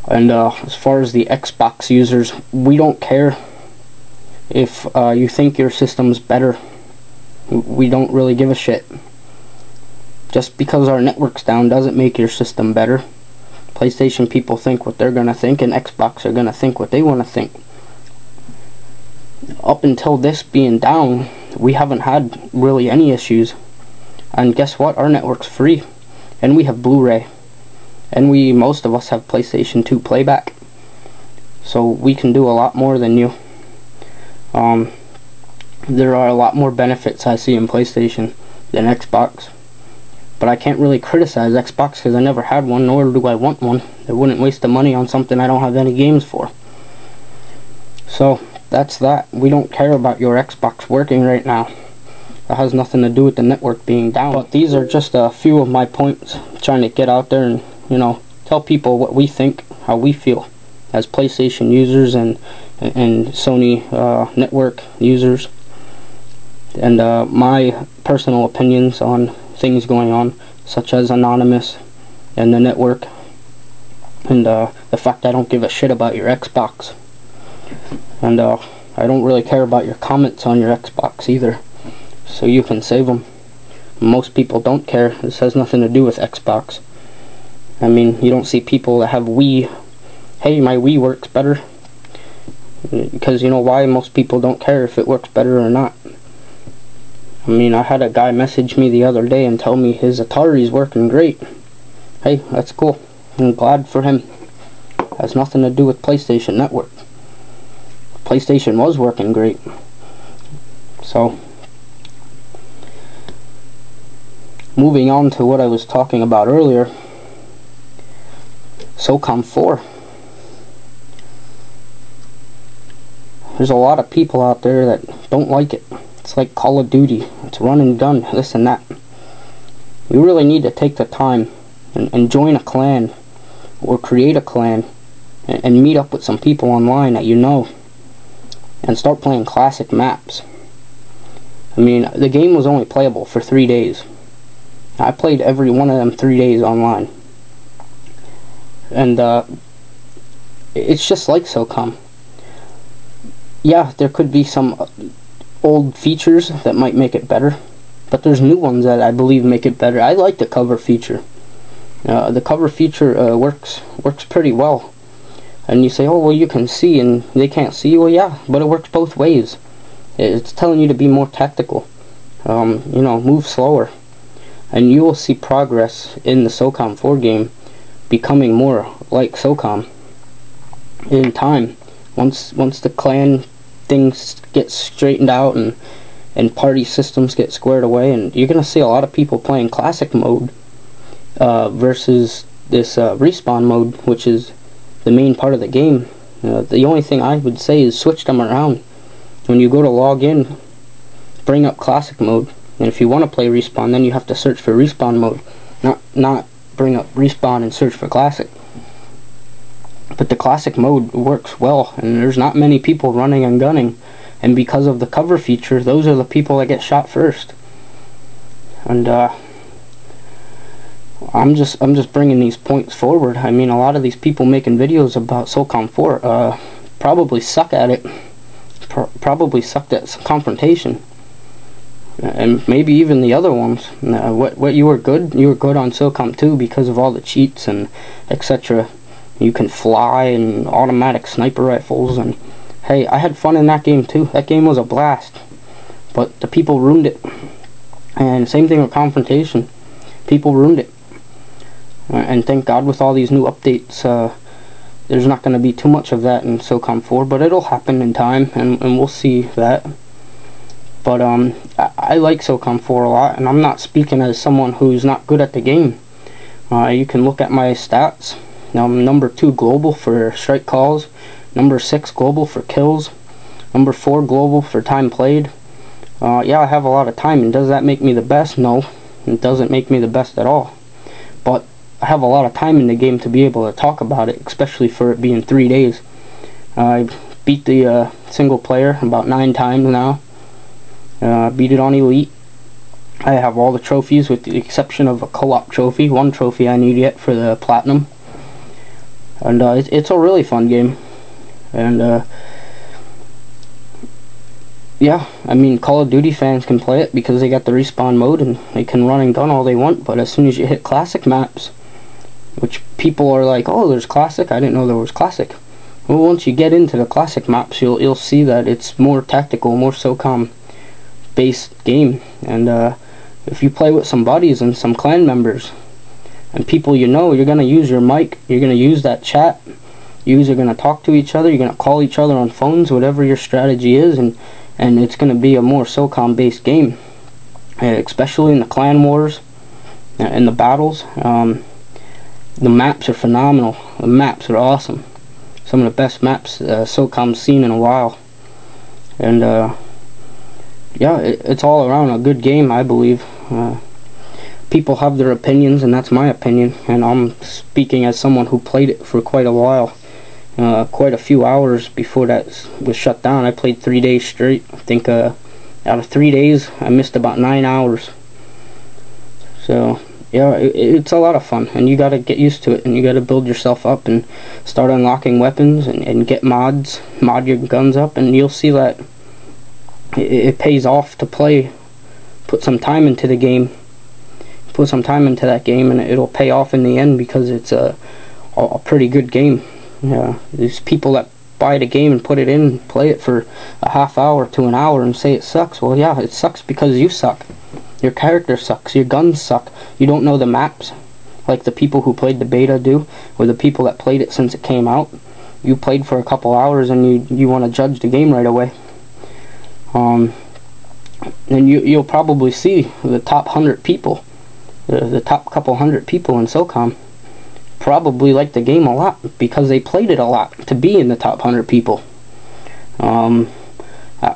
And as far as the Xbox users, we don't care if you think your system's better. We don't really give a shit. Just because our network's down doesn't make your system better. PlayStation people think what they're gonna think, and Xbox are gonna think what they want to think. Up until this being down, we haven't had really any issues. And guess what? Our network's free, and we have Blu-ray, and most of us have PlayStation 2 playback, so we can do a lot more than you. There are a lot more benefits I see in PlayStation than Xbox, but I can't really criticize Xbox because I never had one, nor do I want one. I wouldn't waste the money on something I don't have any games for. So that's that. We don't care about your Xbox working right now. That has nothing to do with the network being down. But these are just a few of my points, trying to get out there and, you know, tell people what we think, how we feel as PlayStation users and Sony network users, and my personal opinions on things going on, such as Anonymous and the network, and the fact I don't give a shit about your Xbox, and I don't really care about your comments on your Xbox either, so you can save them. Most people don't care. This has nothing to do with Xbox. I mean, you don't see people that have Wii, hey, my Wii works better, because you know why? Most people don't care if it works better or not. I mean, I had a guy message me the other day and tell me his Atari's working great. Hey, that's cool. I'm glad for him. It has nothing to do with PlayStation Network. PlayStation was working great. So, moving on to what I was talking about earlier, SOCOM4. There's a lot of people out there that don't like it. It's like Call of Duty. It's run and gun, this and that. You really need to take the time and join a clan, or create a clan, and meet up with some people online that you know, and start playing classic maps. I mean, the game was only playable for 3 days. I played every one of them 3 days online. And it's just like SOCOM. Yeah, there could be some old features that might make it better, but there's new ones that I believe make it better. I like the cover feature. The cover feature works pretty well. And you say, oh, well, you can see and they can't see. Well, yeah, but it works both ways. It's telling you to be more tactical. You know, move slower. And you will see progress in the SOCOM4 game becoming more like SOCOM in time. Once the clan things get straightened out and party systems get squared away, and you're gonna see a lot of people playing classic mode versus this respawn mode, which is the main part of the game. The only thing I would say is switch them around. When you go to log in, bring up classic mode, and if you want to play respawn, then you have to search for respawn mode, not bring up respawn and search for classic. But the classic mode works well, and there's not many people running and gunning, and because of the cover feature, those are the people that get shot first. And I'm just bringing these points forward. I mean, a lot of these people making videos about SOCOM4 probably suck at it. Probably sucked at confrontation, and maybe even the other ones. What you were good on SOCOM 2 because of all the cheats and etc. You can fly and automatic sniper rifles, and hey, I had fun in that game too. That game was a blast, but the people ruined it. And same thing with confrontation. People ruined it. And thank God with all these new updates, there's not going to be too much of that in SOCOM 4, but it'll happen in time, and we'll see that. But I like SOCOM 4 a lot, and I'm not speaking as someone who's not good at the game. You can look at my stats. I'm number 2 global for strike calls, number 6 global for kills, number 4 global for time played. Yeah, I have a lot of time, and does that make me the best? No, it doesn't make me the best at all. But I have a lot of time in the game to be able to talk about it, especially for it being 3 days. I beat the single player about 9 times now. Beat it on Elite. I have all the trophies with the exception of a co-op trophy. One trophy I need yet for the Platinum. and it's a really fun game. And yeah, I mean, Call of Duty fans can play it because they got the respawn mode and they can run and gun all they want, but as soon as you hit classic maps, which people are like, oh, there's classic, I didn't know there was classic. Well, once you get into the classic maps, you'll see that it's more tactical, more SOCOM based game. And if you play with some buddies and some clan members and people you know, you're gonna use your mic, you're gonna use that chat, you're gonna talk to each other, you're gonna call each other on phones, whatever your strategy is, and it's gonna be a more SOCOM based game, especially in the clan wars and the battles. The maps are phenomenal. The maps are awesome. Some of the best maps SOCOM's seen in a while. And yeah, it's all around a good game, I believe. People have their opinions, and that's my opinion, and I'm speaking as someone who played it for quite a while, quite a few hours before that was shut down. I played 3 days straight. I think out of 3 days I missed about 9 hours. So yeah, it's a lot of fun, and you gotta get used to it, and you gotta build yourself up and start unlocking weapons and get mods, mod your guns up, and you'll see that it pays off to play. Put some time into the game, put some time into that game, and it'll pay off in the end, because it's a pretty good game. These people that buy the game and put it in and play it for a half hour to an hour and say it sucks, well, yeah, it sucks because you suck. Your character sucks, your guns suck, you don't know the maps like the people who played the beta do, or the people that played it since it came out. You played for a couple hours and you want to judge the game right away. And you'll probably see the top 100 people, the top couple hundred people in SOCOM probably like the game a lot because they played it a lot to be in the top 100 people.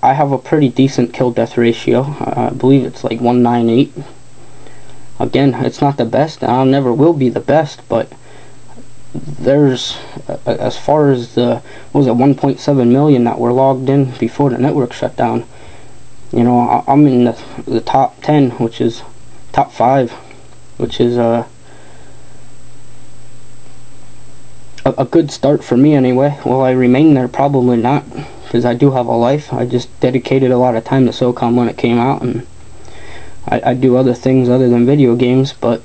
I have a pretty decent kill death ratio. I believe it's like 198. Again, it's not the best, and I never will be the best, but there's, as far as the, what was it, 1.7 million that were logged in before the network shut down, you know, I'm in the top 10, which is top 5, which is a good start for me anyway. Will I remain there? Probably not, because I do have a life. I just dedicated a lot of time to SOCOM when it came out, and I do other things other than video games, but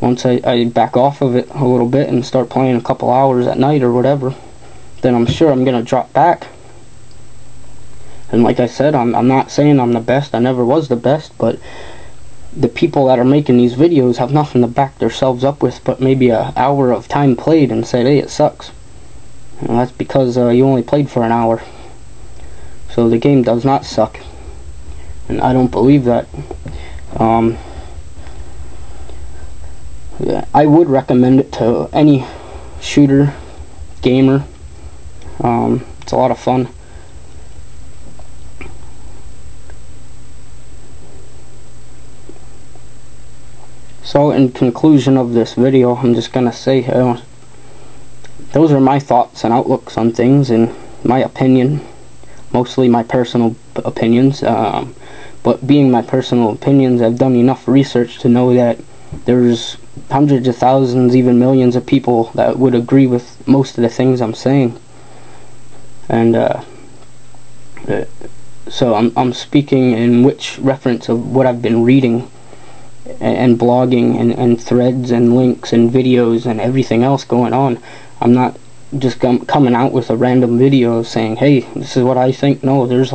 once I back off of it a little bit and start playing a couple hours at night or whatever, then I'm sure I'm gonna drop back. And like I said, I'm not saying I'm the best. I never was the best, but the people that are making these videos have nothing to back themselves up with but maybe an hour of time played and said, hey, it sucks. And that's because you only played for an hour. So the game does not suck, and I don't believe that. Yeah, I would recommend it to any shooter, gamer. It's a lot of fun. So in conclusion of this video, I'm just gonna say those are my thoughts and outlooks on things, and my opinion, mostly my personal opinions, but being my personal opinions, I've done enough research to know that there's hundreds of thousands, even millions of people that would agree with most of the things I'm saying. And so I'm speaking in which reference of what I've been reading and blogging and threads and links and videos and everything else going on. I'm not just coming out with a random video saying, hey, this is what I think. No, there's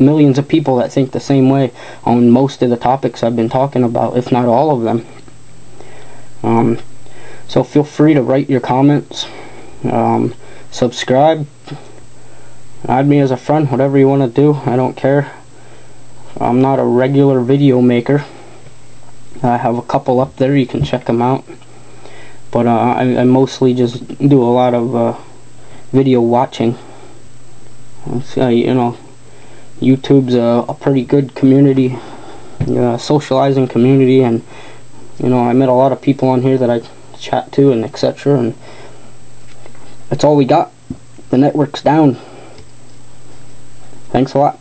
millions of people that think the same way on most of the topics I've been talking about, if not all of them. So feel free to write your comments, subscribe, add me as a friend, whatever you want to do. I don't care. I'm not a regular video maker. I have a couple up there, you can check them out, but I mostly just do a lot of video watching. You know, YouTube's a pretty good community, socializing community, and you know, I met a lot of people on here that I chat to and etc., and that's all we got. The network's down. Thanks a lot.